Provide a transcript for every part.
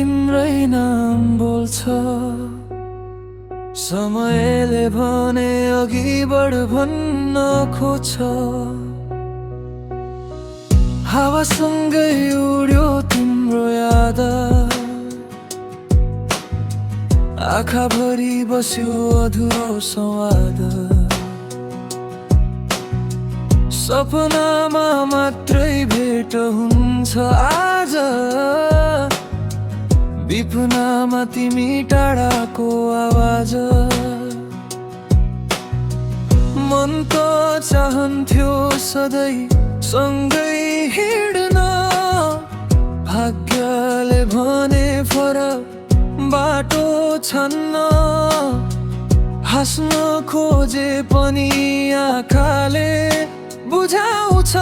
तिम्रै नाम बोल्छ। समयले भने अघि बढ भन्न खोज्छ। हावासँगै उड्यो तिम्रो याद, आँखाभरि बस्यो अधुरो संवाद। सपनामा मात्रै भेट हुन्छ आज, विपनामा तिमी टाढाको आवाज। मन त चाहन्थ्यो सधैँ सँगै हिँड्न, भाग्यले भने फरक बाटो छन्न। हाँस्न खोजे पनि आँखाले बुझाउँछ,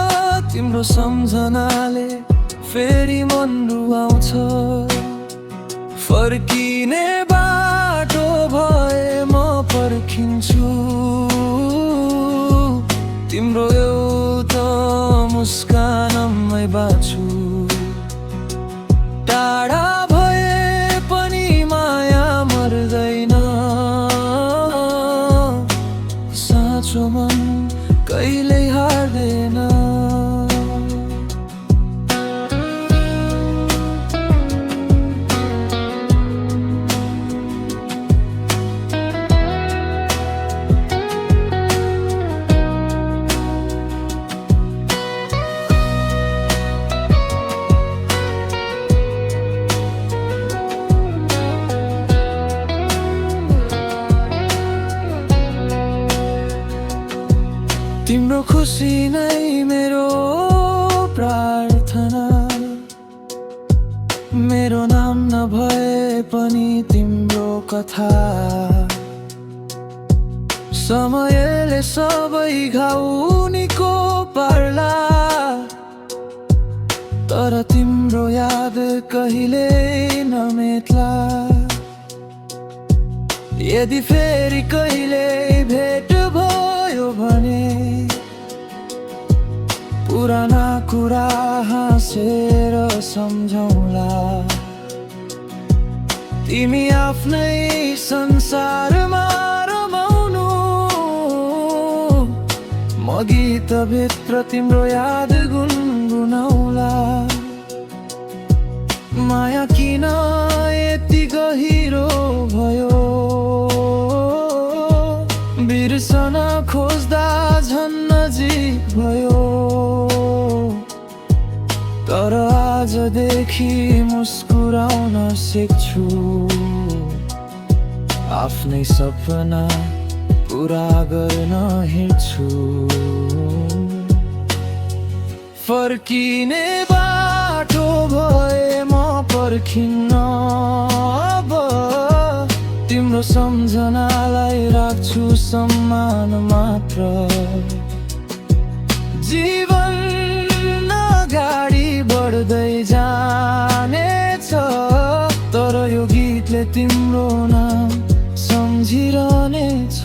तिम्रो सम्झनाले फेरि मन रुवाउँछ। फर्किने बाटो भए म पर्खिन्छु, तिम्रो एउटा मुस्कानमै बाँच्छु। टाढा भए पनि माया मर्दैन, साँचो मन कहिल्यै हार्दैन। तिम्रो खुसी नै मेरो प्रार्थना, मेरो नाम नभए पनि तिम्रो कथा। समयले सबै घाउ निको पार्ला, तर तिम्रो याद कहिल्यै नमेट्ला। यदि फेरि कहिल्यै भेट भयो भने पुराना कुरा हाँसेर सम्झौला। तिमी आफ्नै संसारमा रमाउनु, म गीतभित्र तिम्रो याद गुनगुनाउला। माया किन यति गहिरो भयो, बिर्सन खोज्दा झन् नजिक भयो। तर आजदेखि मुस्कुराउन सिक्छु, आफ्नै सपना पुरा गर्न हिँड्छु। फर्किने बाटो भए म पर्खिन्न अब, तिम्रो सम्झनालाई राख्छु सम्मान मात्र। जीवन अगाडि बढ्दै जानेछ, तर यो गीतले तिम्रो नाम सम्झिरहनेछ।